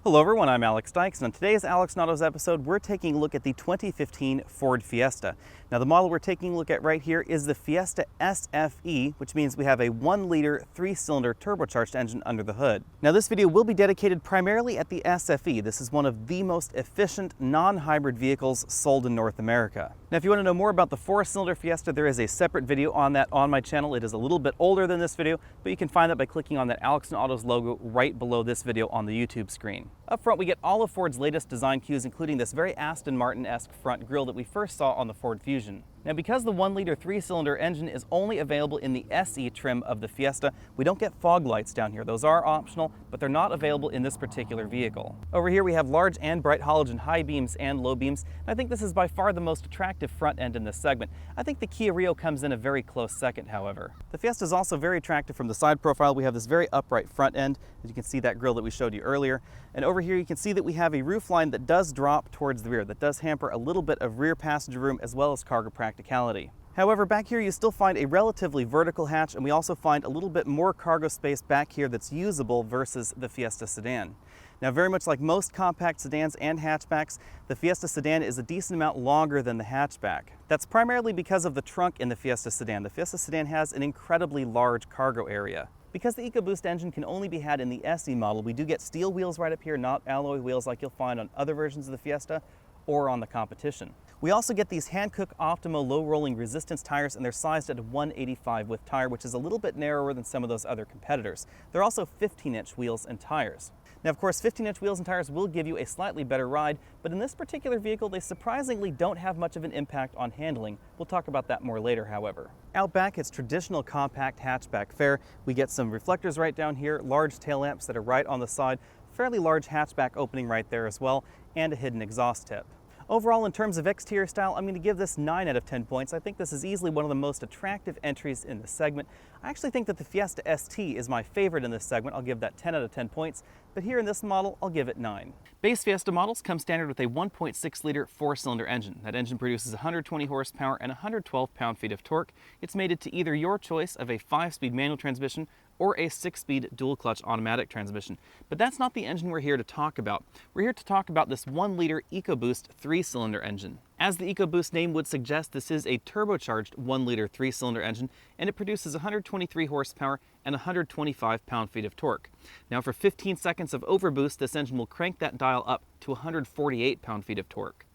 Hello everyone, I'm Alex Dykes, and on today's Alex Autos episode, we're taking a look at the 2015 Ford Fiesta. Now the model we're taking a look at right here is the Fiesta SFE, which means we have a 1-liter 3-cylinder turbocharged engine under the hood. Now this video will be dedicated primarily at the SFE. This is one of the most efficient non-hybrid vehicles sold in North America. Now if you want to know more about the 4-cylinder Fiesta, there is a separate video on that on my channel. It is a little bit older than this video, but you can find that by clicking on that Alex Autos logo right below this video on the YouTube screen. Up front, we get all of Ford's latest design cues, including this very Aston Martin-esque front grille that we first saw on the Ford Fusion. Now, because the 1-liter 3-cylinder engine is only available in the SE trim of the Fiesta, we don't get fog lights down here. Those are optional, but they're not available in this particular vehicle. Over here, we have large and bright halogen high beams and low beams, and I think this is by far the most attractive front end in this segment. I think the Kia Rio comes in a very close second, however. The Fiesta is also very attractive from the side profile. We have this very upright front end, as you can see that grille that we showed you earlier. And over here, you can see that we have a roofline that does drop towards the rear, that does hamper a little bit of rear passenger room as well as cargo practicality. However, back here you still find a relatively vertical hatch, and we also find a little bit more cargo space back here that's usable versus the Fiesta sedan. Now, very much like most compact sedans and hatchbacks, the Fiesta sedan is a decent amount longer than the hatchback. That's primarily because of the trunk in the Fiesta sedan. The Fiesta sedan has an incredibly large cargo area. Because the Ecoboost engine can only be had in the SE model, we do get steel wheels right up here, not alloy wheels like you'll find on other versions of the Fiesta or on the competition. We also get these Hankook Optimo low rolling resistance tires, and they're sized at a 185 width tire, which is a little bit narrower than some of those other competitors. They're also 15-inch wheels and tires. Now, of course, 15-inch wheels and tires will give you a slightly better ride, but in this particular vehicle, they surprisingly don't have much of an impact on handling. We'll talk about that more later, however. Out back, it's traditional compact hatchback fare. We get some reflectors right down here, large tail lamps that are right on the side, fairly large hatchback opening right there as well, and a hidden exhaust tip. Overall, in terms of exterior style, I'm going to give this 9 out of 10 points. I think this is easily one of the most attractive entries in the segment. I actually think that the Fiesta ST is my favorite in this segment. I'll give that 10 out of 10 points, but here in this model, I'll give it 9. Base Fiesta models come standard with a 1.6-liter 4-cylinder engine. That engine produces 120 horsepower and 112 pound-feet of torque. It's mated to either your choice of a 5-speed manual transmission or a 6-speed dual-clutch automatic transmission. But that's not the engine we're here to talk about. We're here to talk about this 1-liter Ecoboost 3-cylinder engine. As the Ecoboost name would suggest, this is a turbocharged 1-liter 3-cylinder engine, and it produces 123 horsepower and 125 pound-feet of torque. Now, for 15 seconds of overboost, this engine will crank that dial up to 148 pound-feet of torque.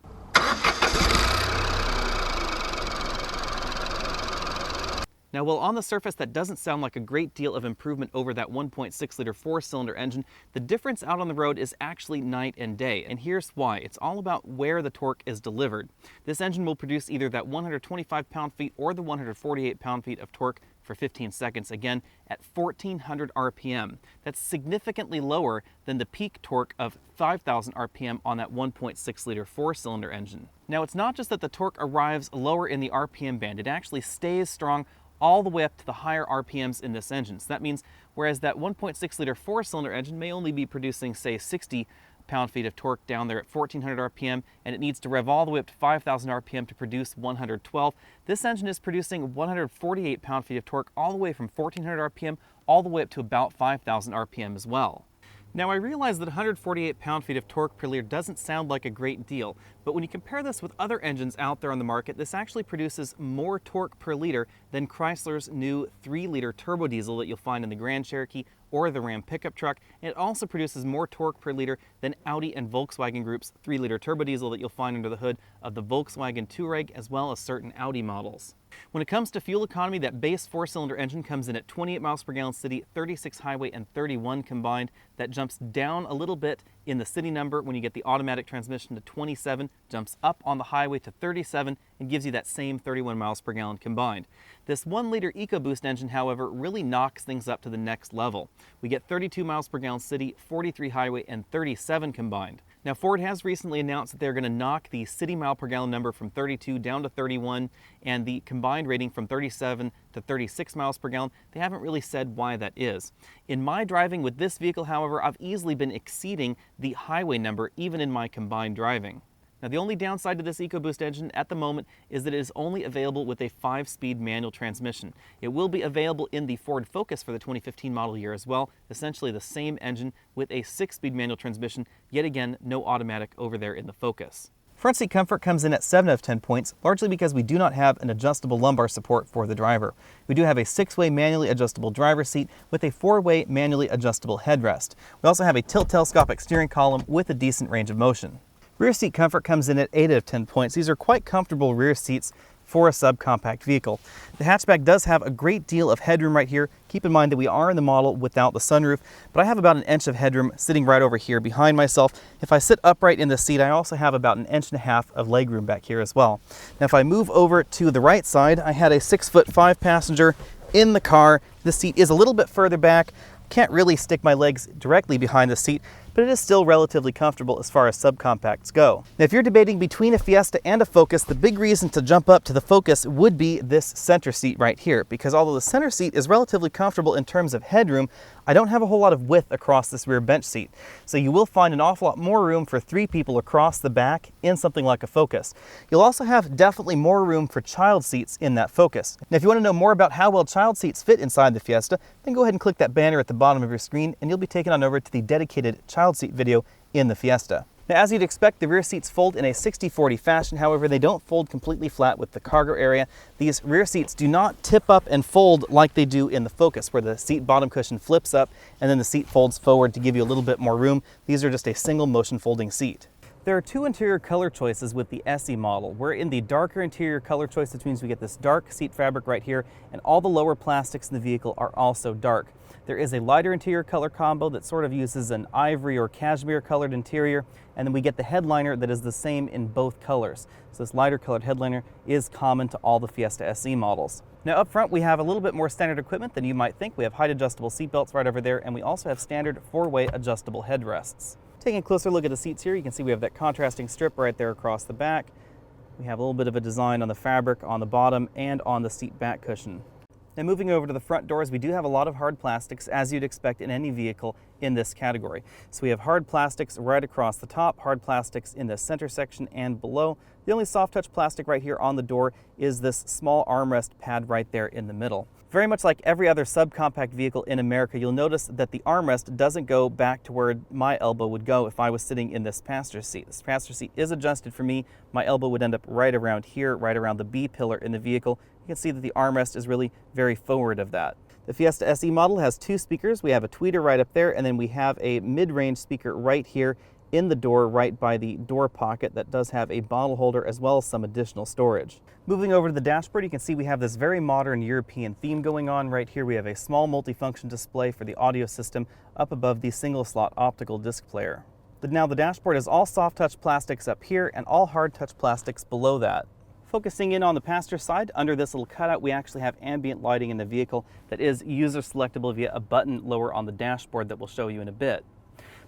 Now, while on the surface that doesn't sound like a great deal of improvement over that 1.6-liter 4-cylinder engine, the difference out on the road is actually night and day, and here's why. It's all about where the torque is delivered. This engine will produce either that 125 pound-feet or the 148 pound-feet of torque for 15 seconds, again at 1400 RPM. That's significantly lower than the peak torque of 5000 RPM on that 1.6-liter 4-cylinder engine. Now, it's not just that the torque arrives lower in the RPM band, it actually stays strong all the way up to the higher RPMs in this engine. So that means whereas that 1.6-liter 4-cylinder engine may only be producing, say, 60 pound-feet of torque down there at 1400 RPM, and it needs to rev all the way up to 5000 RPM to produce 112, this engine is producing 148 pound-feet of torque all the way from 1400 RPM all the way up to about 5000 RPM as well. Now, I realize that 148 pound-feet of torque per liter doesn't sound like a great deal, but when you compare this with other engines out there on the market, this actually produces more torque per liter than Chrysler's new 3-liter turbo diesel that you'll find in the Grand Cherokee or the Ram pickup truck, and it also produces more torque per liter than Audi and Volkswagen Group's 3-liter turbo diesel that you'll find under the hood of the Volkswagen Touareg as well as certain Audi models. When it comes to fuel economy, that base 4-cylinder engine comes in at 28 miles per gallon city, 36 highway, and 31 combined. That jumps down a little bit in the city number when you get the automatic transmission to 27, jumps up on the highway to 37, and gives you that same 31 miles per gallon combined. This 1-liter Ecoboost engine, however, really knocks things up to the next level. We get 32 miles per gallon city, 43 highway, and 37 combined. Now, Ford has recently announced that they're going to knock the city mile per gallon number from 32 down to 31 and the combined rating from 37 to 36 miles per gallon. They haven't really said why that is. In my driving with this vehicle, however, I've easily been exceeding the highway number even in my combined driving. Now, the only downside to this EcoBoost engine at the moment is that it is only available with a 5-speed manual transmission. It will be available in the Ford Focus for the 2015 model year as well, essentially the same engine with a 6-speed manual transmission, yet again, no automatic over there in the Focus. Front seat comfort comes in at 7 out of 10 points, largely because we do not have an adjustable lumbar support for the driver. We do have a 6-way manually adjustable driver's seat with a 4-way manually adjustable headrest. We also have a tilt telescopic steering column with a decent range of motion. Rear seat comfort comes in at 8 out of 10 points. These are quite comfortable rear seats for a subcompact vehicle. The hatchback does have a great deal of headroom right here. Keep in mind that we are in the model without the sunroof, but I have about 1 inch of headroom sitting right over here behind myself. If I sit upright in the seat, I also have about 1.5 inches of legroom back here as well. Now, if I move over to the right side, I had a 6'5" passenger in the car. The seat is a little bit further back. Can't really stick my legs directly behind the seat, but it is still relatively comfortable as far as subcompacts go. Now, if you're debating between a Fiesta and a Focus, the big reason to jump up to the Focus would be this center seat right here, because although the center seat is relatively comfortable in terms of headroom, I don't have a whole lot of width across this rear bench seat. So you will find an awful lot more room for 3 people across the back in something like a Focus. You'll also have definitely more room for child seats in that Focus. Now, if you want to know more about how well child seats fit inside the Fiesta, then go ahead and click that banner at the bottom of your screen and you'll be taken on over to the dedicated child seat video in the Fiesta. Now, as you'd expect, the rear seats fold in a 60-40 fashion. However, they don't fold completely flat with the cargo area. These rear seats do not tip up and fold like they do in the Focus, where the seat bottom cushion flips up and then the seat folds forward to give you a little bit more room. These are just a single motion folding seat. There are 2 interior color choices with the SE model. We're in the darker interior color choice, which means we get this dark seat fabric right here, and all the lower plastics in the vehicle are also dark. There is a lighter interior color combo that sort of uses an ivory or cashmere colored interior, and then we get the headliner that is the same in both colors. So this lighter colored headliner is common to all the Fiesta SE models. Now, up front, we have a little bit more standard equipment than you might think. We have height adjustable seat belts right over there, and we also have standard 4-way adjustable headrests. Taking a closer look at the seats here, you can see we have that contrasting strip right there across the back. We have a little bit of a design on the fabric on the bottom and on the seat back cushion. Now, moving over to the front doors, we do have a lot of hard plastics, as you'd expect in any vehicle in this category. So we have hard plastics right across the top, hard plastics in the center section and below. The only soft touch plastic right here on the door is this small armrest pad right there in the middle. Very much like every other subcompact vehicle in America, you'll notice that the armrest doesn't go back to where my elbow would go if I was sitting in this passenger seat. This passenger seat is adjusted for me. My elbow would end up right around here, right around the B pillar in the vehicle. You can see that the armrest is really very forward of that. The Fiesta SE model has 2 speakers. We have a tweeter right up there, and then we have a mid-range speaker right here in the door, right by the door pocket, that does have a bottle holder as well as some additional storage. Moving over to the dashboard, you can see we have this very modern European theme going on. Right here we have a small multifunction display for the audio system up above the single slot optical disc player. But now the dashboard is all soft touch plastics up here and all hard touch plastics below that. Focusing in on the passenger side, under this little cutout, we actually have ambient lighting in the vehicle that is user selectable via a button lower on the dashboard that we'll show you in a bit.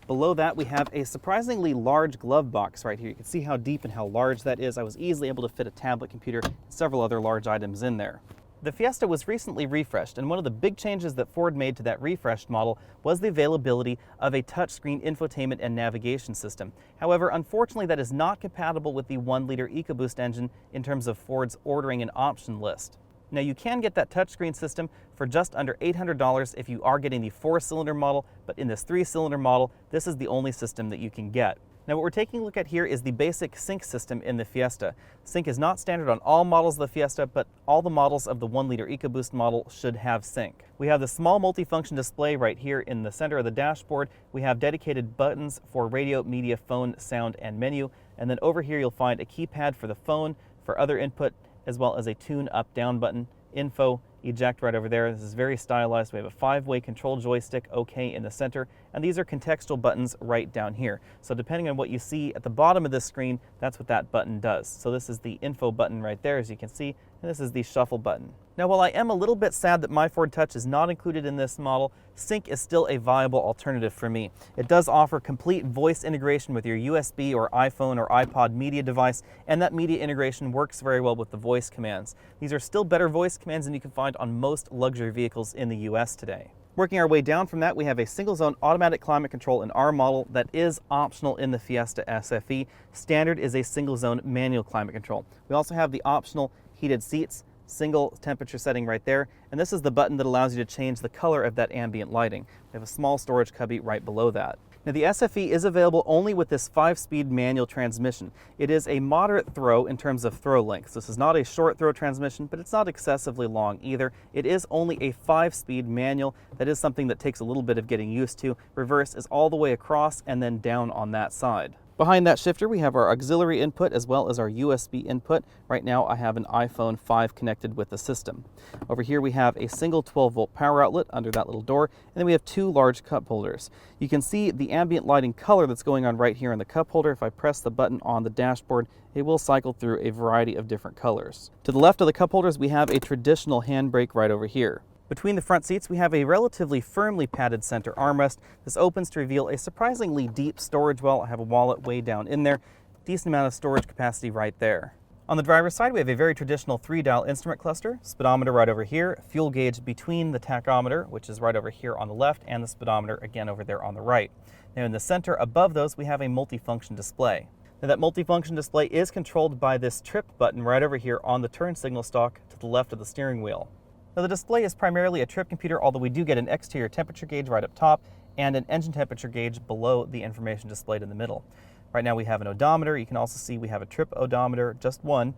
Below that, we have a surprisingly large glove box right here. You can see how deep and how large that is. I was easily able to fit a tablet computer and several other large items in there. The Fiesta was recently refreshed, and one of the big changes that Ford made to that refreshed model was the availability of a touchscreen infotainment and navigation system. However, unfortunately, that is not compatible with the 1-liter EcoBoost engine in terms of Ford's ordering and option list. Now, you can get that touchscreen system for just under $800 if you are getting the 4-cylinder model, but in this 3-cylinder model, this is the only system that you can get. Now, what we're taking a look at here is the basic sync system in the Fiesta. Sync is not standard on all models of the Fiesta, but all the models of the 1-liter EcoBoost model should have sync. We have the small multifunction display right here in the center of the dashboard. We have dedicated buttons for radio, media, phone, sound, and menu. And then over here, you'll find a keypad for the phone, for other input, as well as a tune up-down button, info, eject right over there. This is very stylized. We have a 5-way control joystick, OK, in the center, and these are contextual buttons right down here. So depending on what you see at the bottom of this screen, that's what that button does. So this is the info button right there, as you can see, and this is the shuffle button. Now, while I am a little bit sad that My Ford Touch is not included in this model, Sync is still a viable alternative for me. It does offer complete voice integration with your USB or iPhone or iPod media device, and that media integration works very well with the voice commands. These are still better voice commands than you can find on most luxury vehicles in the US today. Working our way down from that, we have a single zone automatic climate control in our model that is optional in the Fiesta SFE. Standard is a single zone manual climate control. We also have the optional heated seats, single temperature setting right there, and this is the button that allows you to change the color of that ambient lighting. We have a small storage cubby right below that. Now the SFE is available only with this 5-speed manual transmission. It is a moderate throw in terms of throw length. This is not a short throw transmission, but it's not excessively long either. It is only a 5-speed manual. That is something that takes a little bit of getting used to. Reverse is all the way across and then down on that side. Behind that shifter, we have our auxiliary input as well as our USB input. Right now, I have an iPhone 5 connected with the system. Over here, we have a single 12-volt power outlet under that little door, and then we have 2 large cup holders. You can see the ambient lighting color that's going on right here in the cup holder. If I press the button on the dashboard, it will cycle through a variety of different colors. To the left of the cup holders, we have a traditional handbrake right over here. Between the front seats, we have a relatively firmly padded center armrest. This opens to reveal a surprisingly deep storage well. I have a wallet way down in there. Decent amount of storage capacity right there. On the driver's side, we have a very traditional 3-dial instrument cluster, speedometer right over here, fuel gauge between the tachometer, which is right over here on the left, and the speedometer again over there on the right. Now in the center above those, we have a multifunction display. Now that multifunction display is controlled by this trip button right over here on the turn signal stalk to the left of the steering wheel. Now the display is primarily a trip computer, although we do get an exterior temperature gauge right up top and an engine temperature gauge below the information displayed in the middle. Right now we have an odometer. You can also see we have a trip odometer, just one.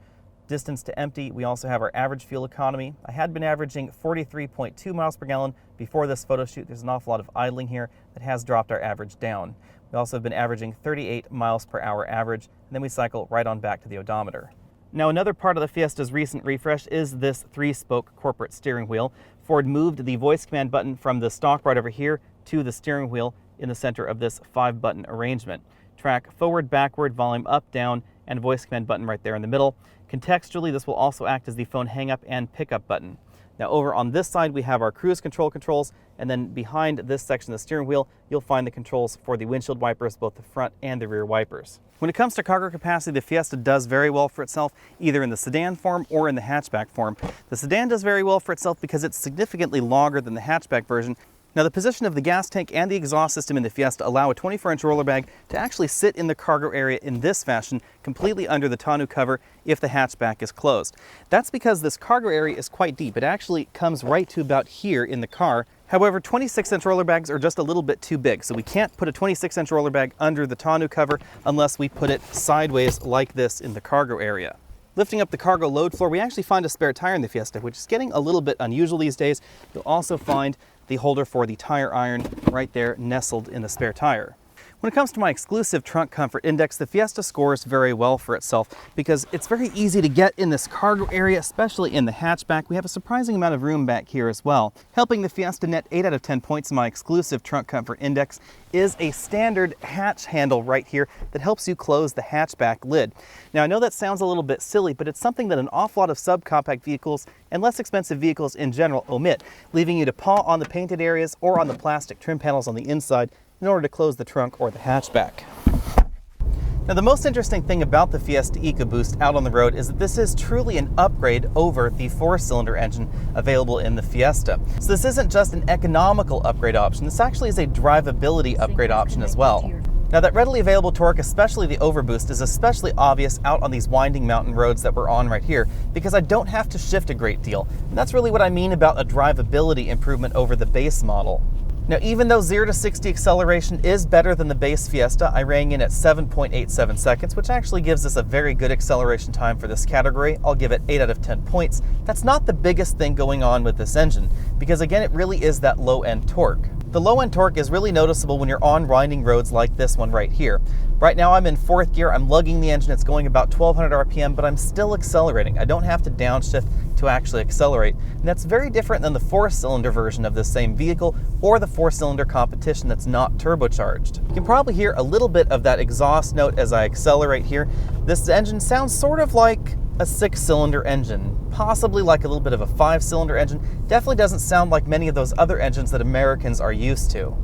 Distance to empty, we also have our average fuel economy. I had been averaging 43.2 miles per gallon before this photo shoot. There's an awful lot of idling here that has dropped our average down. We also have been averaging 38 miles per hour average, and then we cycle right on back to the odometer. Now another part of the Fiesta's recent refresh is this 3-spoke corporate steering wheel. Ford moved the voice command button from the stalk right over here to the steering wheel in the center of this 5-button arrangement. Track forward, backward, volume up, down, and voice command button right there in the middle. Contextually, this will also act as the phone hang up and pickup button. Now over on this side, we have our cruise control controls, and then behind this section of the steering wheel, you'll find the controls for the windshield wipers, both the front and the rear wipers. When it comes to cargo capacity, the Fiesta does very well for itself, either in the sedan form or in the hatchback form. The sedan does very well for itself because it's significantly longer than the hatchback version. Now the position of the gas tank and the exhaust system in the Fiesta allow a 24-inch roller bag to actually sit in the cargo area in this fashion, completely under the tonneau cover if the hatchback is closed. That's because this cargo area is quite deep. It actually comes right to about here in the car. However, 26-inch roller bags are just a little bit too big, so we can't put a 26-inch roller bag under the tonneau cover unless we put it sideways like this in the cargo area. Lifting up the cargo load floor, we actually find a spare tire in the Fiesta, which is getting a little bit unusual these days. You'll also find the holder for the tire iron right there nestled in the spare tire. When it comes to my exclusive trunk comfort index, the Fiesta scores very well for itself because it's very easy to get in this cargo area, especially in the hatchback. We have a surprising amount of room back here as well. Helping the Fiesta net 8 out of 10 points in my exclusive trunk comfort index is a standard hatch handle right here that helps you close the hatchback lid. Now I know that sounds a little bit silly, but it's something that an awful lot of subcompact vehicles and less expensive vehicles in general omit, leaving you to paw on the painted areas or on the plastic trim panels on the inside in order to close the trunk or the hatchback. Now the most interesting thing about the Fiesta Ecoboost out on the road is that this is truly an upgrade over the 4-cylinder engine available in the Fiesta. So this isn't just an economical upgrade option, this actually is a drivability upgrade option as well. Now that readily available torque, especially the overboost, is especially obvious out on these winding mountain roads that we're on right here because I don't have to shift a great deal. And that's really what I mean about a drivability improvement over the base model. Now, even though 0 to 60 acceleration is better than the base Fiesta, I rang in at 7.87 seconds, which actually gives us a very good acceleration time for this category. I'll give it 8 out of 10 points. That's not the biggest thing going on with this engine, because again, it really is that low-end torque. The low-end torque is really noticeable when you're on winding roads like this one right here. Right now I'm in 4th gear, I'm lugging the engine, it's going about 1200 RPM, but I'm still accelerating. I don't have to downshift to actually accelerate. And that's very different than the 4-cylinder version of this same vehicle or the 4-cylinder competition that's not turbocharged. You can probably hear a little bit of that exhaust note as I accelerate here. This engine sounds sort of like a 6-cylinder engine, possibly like a little bit of a 5-cylinder engine. Definitely doesn't sound like many of those other engines that Americans are used to.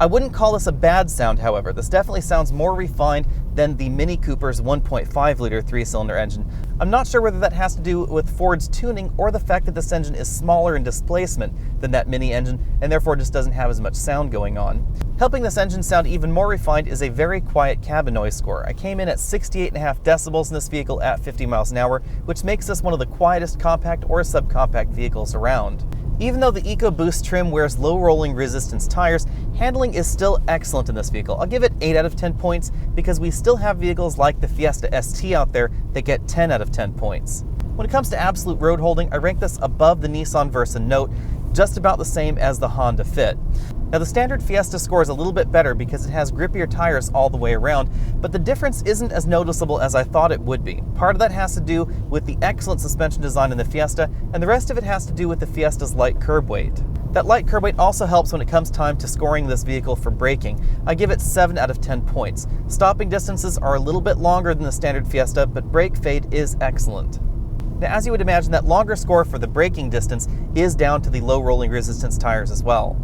I wouldn't call this a bad sound, however. This definitely sounds more refined than the Mini Cooper's 1.5-liter 3-cylinder engine. I'm not sure whether that has to do with Ford's tuning or the fact that this engine is smaller in displacement than that Mini engine and therefore just doesn't have as much sound going on. Helping this engine sound even more refined is a very quiet cabin noise score. I came in at 68.5 decibels in this vehicle at 50 miles an hour, which makes this one of the quietest compact or subcompact vehicles around. Even though the Ecoboost trim wears low rolling resistance tires, handling is still excellent in this vehicle. I'll give it 8 out of 10 points because we still have vehicles like the Fiesta ST out there that get 10 out of 10 points. When it comes to absolute road holding, I rank this above the Nissan Versa Note, just about the same as the Honda Fit. Now the standard Fiesta score is a little bit better because it has grippier tires all the way around, but the difference isn't as noticeable as I thought it would be. Part of that has to do with the excellent suspension design in the Fiesta, and the rest of it has to do with the Fiesta's light curb weight. That light curb weight also helps when it comes time to scoring this vehicle for braking. I give it 7 out of 10 points. Stopping distances are a little bit longer than the standard Fiesta, but brake fade is excellent. Now, as you would imagine, that longer score for the braking distance is down to the low rolling resistance tires as well.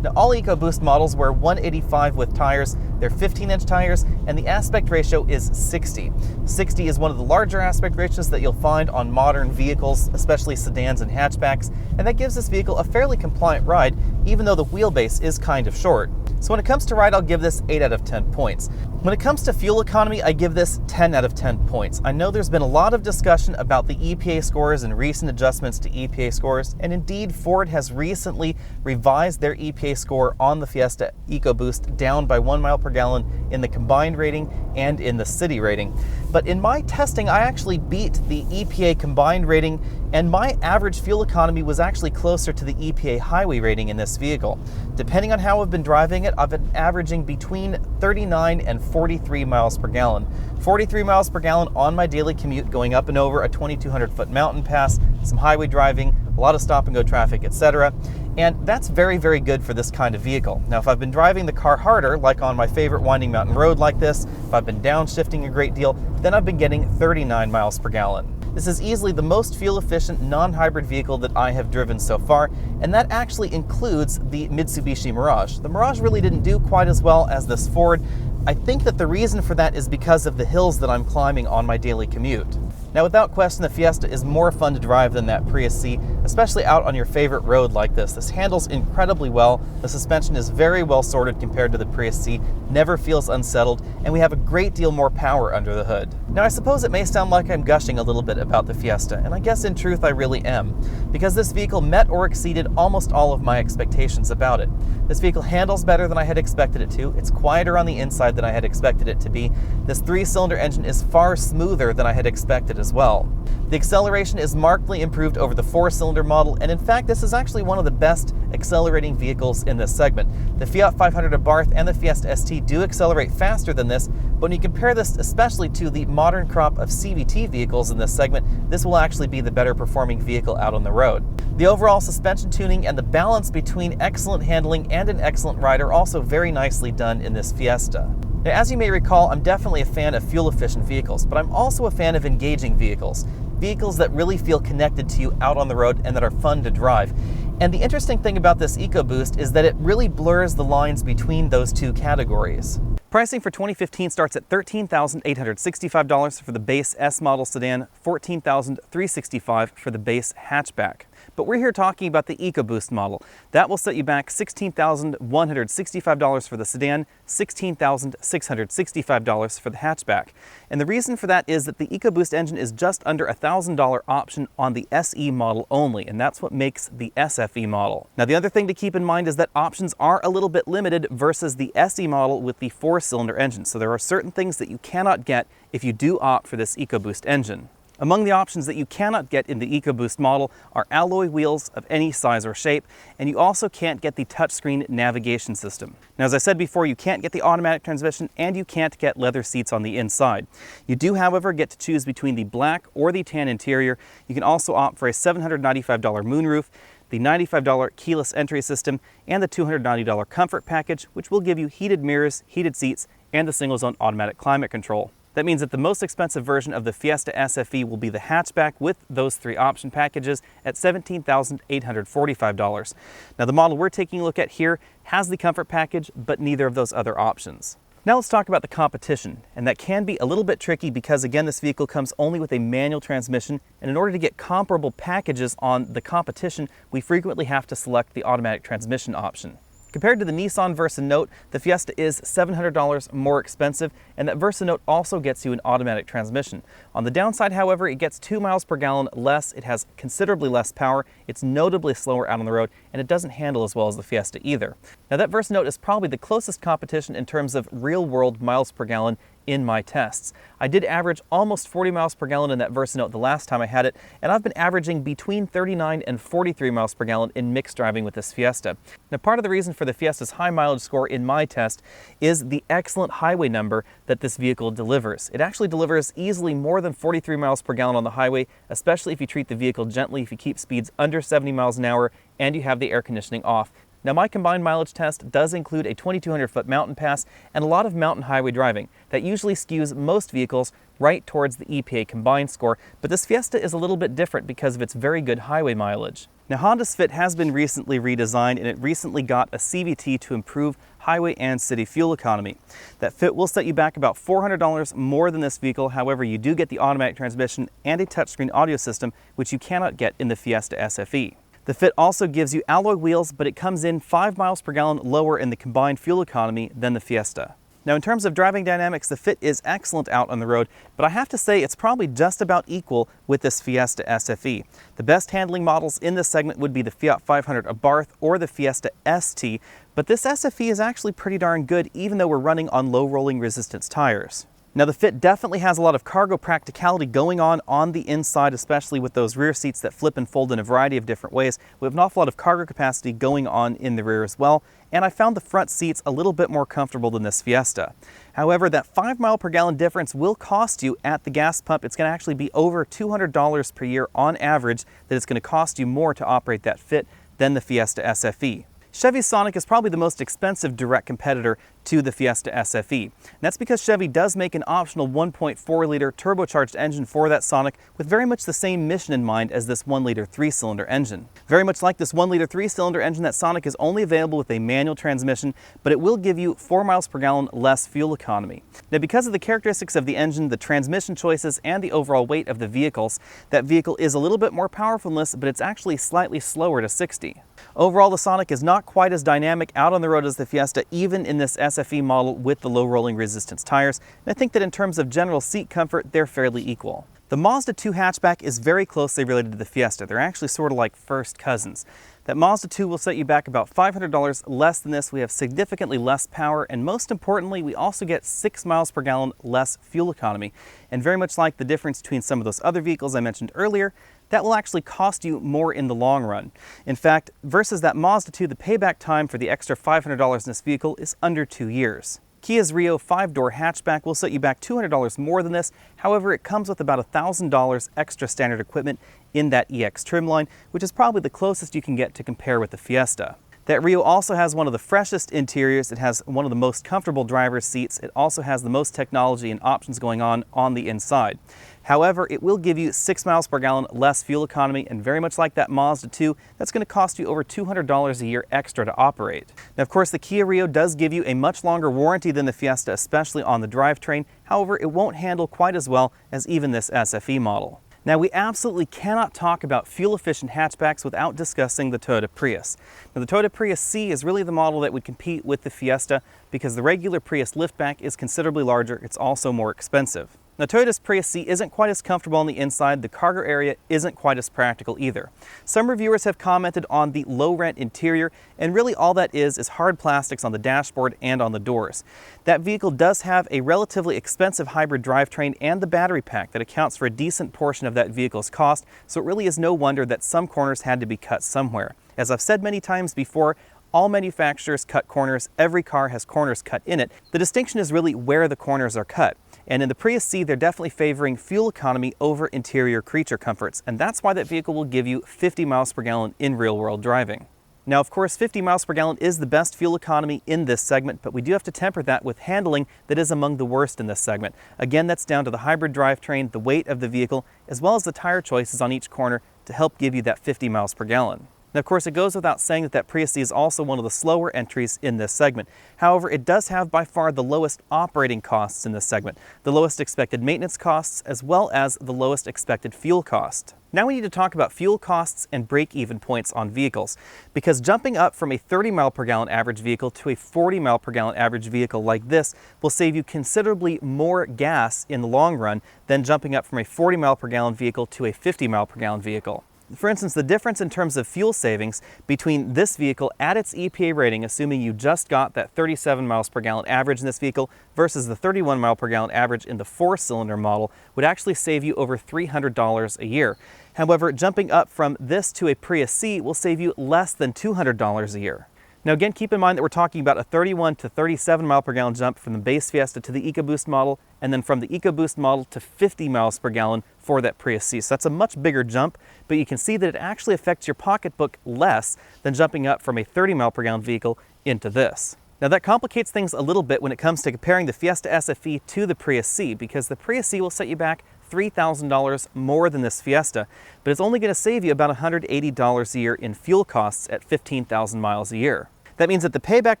Now, all Ecoboost models wear 185 width tires, they're 15-inch tires, and the aspect ratio is 60. 60 is one of the larger aspect ratios that you'll find on modern vehicles, especially sedans and hatchbacks, and that gives this vehicle a fairly compliant ride, even though the wheelbase is kind of short. So when it comes to ride, I'll give this 8 out of 10 points. When it comes to fuel economy, I give this 10 out of 10 points. I know there's been a lot of discussion about the EPA scores and recent adjustments to EPA scores, and indeed Ford has recently revised their EPA score on the Fiesta Ecoboost down by 1 mile per gallon in the combined rating and in the city rating. But in my testing, I actually beat the EPA combined rating, and my average fuel economy was actually closer to the EPA highway rating in this vehicle. Depending on how I've been driving it, I've been averaging between 39 and 43 miles per gallon. 43 miles per gallon on my daily commute going up and over a 2,200-foot mountain pass, some highway driving, a lot of stop and go traffic, etc. And that's very, very good for this kind of vehicle. Now, if I've been driving the car harder, like on my favorite winding mountain road like this, if I've been downshifting a great deal, then I've been getting 39 miles per gallon. This is easily the most fuel-efficient non-hybrid vehicle that I have driven so far, and that actually includes the Mitsubishi Mirage. The Mirage really didn't do quite as well as this Ford. I think that the reason for that is because of the hills that I'm climbing on my daily commute. Now, without question, the Fiesta is more fun to drive than that Prius C, especially out on your favorite road like this. This handles incredibly well, the suspension is very well sorted compared to the Prius C, never feels unsettled, and we have a great deal more power under the hood. Now, I suppose it may sound like I'm gushing a little bit about the Fiesta, and I guess in truth I really am, because this vehicle met or exceeded almost all of my expectations about it. This vehicle handles better than I had expected it to, it's quieter on the inside than I had expected it to be, this 3-cylinder engine is far smoother than I had expected as well. The acceleration is markedly improved over the 4-cylinder model, and in fact this is actually one of the best accelerating vehicles in this segment. The Fiat 500 Abarth and the Fiesta ST do accelerate faster than this, but when you compare this especially to the modern crop of CVT vehicles in this segment, this will actually be the better performing vehicle out on the road. The overall suspension tuning and the balance between excellent handling and an excellent ride are also very nicely done in this Fiesta. Now, as you may recall, I'm definitely a fan of fuel-efficient vehicles, but I'm also a fan of engaging vehicles. Vehicles that really feel connected to you out on the road and that are fun to drive. And the interesting thing about this Ecoboost is that it really blurs the lines between those two categories. Pricing for 2015 starts at $13,865 for the base S model sedan, $14,365 for the base hatchback. But we're here talking about the Ecoboost model. That will set you back $16,165 for the sedan, $16,665 for the hatchback. And the reason for that is that the Ecoboost engine is just under $1,000 option on the SE model only, and that's what makes the SFE model. Now, the other thing to keep in mind is that options are a little bit limited versus the SE model with the 4-cylinder engine. So there are certain things that you cannot get if you do opt for this Ecoboost engine. Among the options that you cannot get in the Ecoboost model are alloy wheels of any size or shape, and you also can't get the touchscreen navigation system. Now, as I said before, you can't get the automatic transmission and you can't get leather seats on the inside. You do, however, get to choose between the black or the tan interior. You can also opt for a $795 moonroof, the $95 keyless entry system, and the $290 comfort package, which will give you heated mirrors, heated seats, and the single zone automatic climate control. That means that the most expensive version of the Fiesta SFE will be the hatchback with those 3 option packages at $17,845. Now the model we're taking a look at here has the comfort package, but neither of those other options. Now let's talk about the competition, and that can be a little bit tricky because again this vehicle comes only with a manual transmission, and in order to get comparable packages on the competition we frequently have to select the automatic transmission option. Compared to the Nissan Versa Note, the Fiesta is $700 more expensive, and that Versa Note also gets you an automatic transmission. On the downside, however, it gets 2 miles per gallon less, it has considerably less power, it's notably slower out on the road, and it doesn't handle as well as the Fiesta either. Now that Versa Note is probably the closest competition in terms of real-world miles per gallon in my tests. I did average almost 40 miles per gallon in that Versa Note the last time I had it, and I've been averaging between 39 and 43 miles per gallon in mixed driving with this Fiesta. Now part of the reason for the Fiesta's high mileage score in my test is the excellent highway number that this vehicle delivers. It actually delivers easily more than 43 miles per gallon on the highway, especially if you treat the vehicle gently, if you keep speeds under 70 miles an hour and you have the air conditioning off. Now my combined mileage test does include a 2,200-foot mountain pass and a lot of mountain highway driving. That usually skews most vehicles right towards the EPA combined score, but this Fiesta is a little bit different because of its very good highway mileage. Now Honda's Fit has been recently redesigned and it recently got a CVT to improve highway and city fuel economy. That Fit will set you back about $400 more than this vehicle, however you do get the automatic transmission and a touchscreen audio system which you cannot get in the Fiesta SFE. The Fit also gives you alloy wheels, but it comes in 5 miles per gallon lower in the combined fuel economy than the Fiesta. Now in terms of driving dynamics, the Fit is excellent out on the road, but I have to say it's probably just about equal with this Fiesta SFE. The best handling models in this segment would be the Fiat 500 Abarth or the Fiesta ST, but this SFE is actually pretty darn good even though we're running on low rolling resistance tires. Now the Fit definitely has a lot of cargo practicality going on the inside, especially with those rear seats that flip and fold in a variety of different ways. We have an awful lot of cargo capacity going on in the rear as well, and I found the front seats a little bit more comfortable than this Fiesta. However, that 5 mile per gallon difference will cost you at the gas pump. It's going to actually be over $200 per year on average that it's going to cost you more to operate that Fit than the Fiesta SFE. Chevy's Sonic is probably the most expensive direct competitor to the Fiesta SFE. And that's because Chevy does make an optional 1.4-liter turbocharged engine for that Sonic with very much the same mission in mind as this 1-liter 3-cylinder engine. Very much like this 1-liter 3-cylinder engine, that Sonic is only available with a manual transmission, but it will give you 4 miles per gallon less fuel economy. Now because of the characteristics of the engine, the transmission choices, and the overall weight of the vehicles, that vehicle is a little bit more powerful than this, but it's actually slightly slower to 60. Overall, the Sonic is not quite as dynamic out on the road as the Fiesta, even in this SFE model with the low rolling resistance tires, and I think that in terms of general seat comfort, they're fairly equal. The Mazda 2 hatchback is very closely related to the Fiesta. They're actually sort of like first cousins. That Mazda 2 will set you back about $500 less than this. We have significantly less power, and most importantly, we also get 6 miles per gallon less fuel economy. And very much like the difference between some of those other vehicles I mentioned earlier, that will actually cost you more in the long run. In fact, versus that Mazda 2, the payback time for the extra $500 in this vehicle is under 2 years. Kia's Rio 5-door hatchback will set you back $200 more than this. However, it comes with about $1,000 extra standard equipment in that EX trim line, which is probably the closest you can get to compare with the Fiesta. That Rio also has one of the freshest interiors. It has one of the most comfortable driver's seats. It also has the most technology and options going on the inside. However, it will give you 6 miles per gallon less fuel economy, and very much like that Mazda 2, that's going to cost you over $200 a year extra to operate. Now, of course, the Kia Rio does give you a much longer warranty than the Fiesta, especially on the drivetrain. However, it won't handle quite as well as even this SFE model. Now, we absolutely cannot talk about fuel-efficient hatchbacks without discussing the Toyota Prius. Now, the Toyota Prius C is really the model that would compete with the Fiesta because the regular Prius liftback is considerably larger. It's also more expensive. Now, Toyota's Prius C isn't quite as comfortable on the inside. The cargo area isn't quite as practical either. Some reviewers have commented on the low-rent interior, and really all that is hard plastics on the dashboard and on the doors. That vehicle does have a relatively expensive hybrid drivetrain and the battery pack that accounts for a decent portion of that vehicle's cost, so it really is no wonder that some corners had to be cut somewhere. As I've said many times before, all manufacturers cut corners. Every car has corners cut in it. The distinction is really where the corners are cut. And in the Prius C, they're definitely favoring fuel economy over interior creature comforts, and that's why that vehicle will give you 50 miles per gallon in real-world driving. Now, of course, 50 miles per gallon is the best fuel economy in this segment, but we do have to temper that with handling that is among the worst in this segment. Again, that's down to the hybrid drivetrain, the weight of the vehicle, as well as the tire choices on each corner to help give you that 50 miles per gallon. Now, of course, it goes without saying that Prius C is also one of the slower entries in this segment. However, it does have by far the lowest operating costs in this segment, the lowest expected maintenance costs, as well as the lowest expected fuel cost. Now we need to talk about fuel costs and break-even points on vehicles, because jumping up from a 30 mile per gallon average vehicle to a 40 mile per gallon average vehicle like this will save you considerably more gas in the long run than jumping up from a 40 mile per gallon vehicle to a 50 mile per gallon vehicle. For instance, the difference in terms of fuel savings between this vehicle at its EPA rating, assuming you just got that 37 miles per gallon average in this vehicle versus the 31 mile per gallon average in the 4-cylinder model, would actually save you over $300 a year. However, jumping up from this to a Prius C will save you less than $200 a year. Now again, keep in mind that we're talking about a 31 to 37 mile per gallon jump from the base Fiesta to the Ecoboost model, and then from the Ecoboost model to 50 miles per gallon for that Prius C. So that's a much bigger jump, but you can see that it actually affects your pocketbook less than jumping up from a 30 mile per gallon vehicle into this. Now that complicates things a little bit when it comes to comparing the Fiesta SFE to the Prius C, because the Prius C will set you back $3,000 more than this Fiesta, but it's only going to save you about $180 a year in fuel costs at 15,000 miles a year. That means that the payback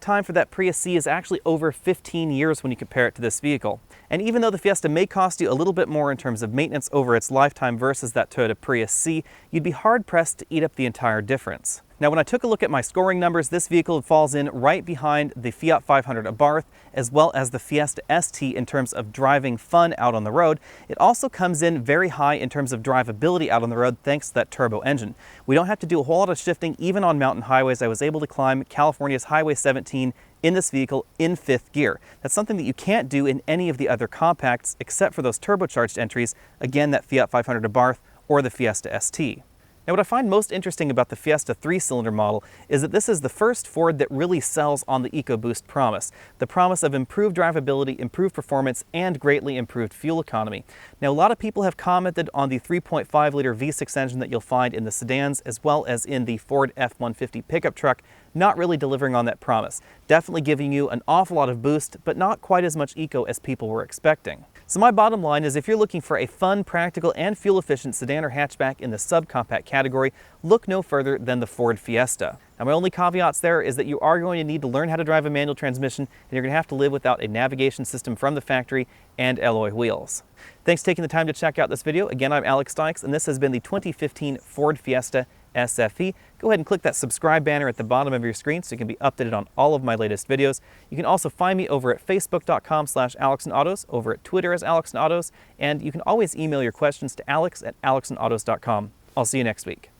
time for that Prius C is actually over 15 years when you compare it to this vehicle. And even though the Fiesta may cost you a little bit more in terms of maintenance over its lifetime versus that Toyota Prius C, you'd be hard-pressed to eat up the entire difference. Now, when I took a look at my scoring numbers, this vehicle falls in right behind the Fiat 500 Abarth, as well as the Fiesta ST in terms of driving fun out on the road. It also comes in very high in terms of drivability out on the road thanks to that turbo engine. We don't have to do a whole lot of shifting even on mountain highways. I was able to climb California's Highway 17 in this vehicle in 5th gear. That's something that you can't do in any of the other compacts except for those turbocharged entries, again that Fiat 500 Abarth or the Fiesta ST. Now, what I find most interesting about the Fiesta 3-cylinder model is that this is the first Ford that really sells on the Ecoboost promise, the promise of improved drivability, improved performance, and greatly improved fuel economy. Now, a lot of people have commented on the 3.5-liter V6 engine that you'll find in the sedans as well as in the Ford F-150 pickup truck, not really delivering on that promise. Definitely giving you an awful lot of boost, but not quite as much eco as people were expecting. So my bottom line is, if you're looking for a fun, practical, and fuel-efficient sedan or hatchback in the subcompact category, look no further than the Ford Fiesta. Now, my only caveats there is that you are going to need to learn how to drive a manual transmission, and you're going to have to live without a navigation system from the factory and alloy wheels. Thanks for taking the time to check out this video. Again, I'm Alex Dykes, and this has been the 2015 Ford Fiesta SFE. Go ahead and click that subscribe banner at the bottom of your screen so you can be updated on all of my latest videos. You can also find me over at facebook.com/AlexandAutos, over at Twitter as AlexandAutos, and you can always email your questions to alex@alexandautos.com. I'll see you next week.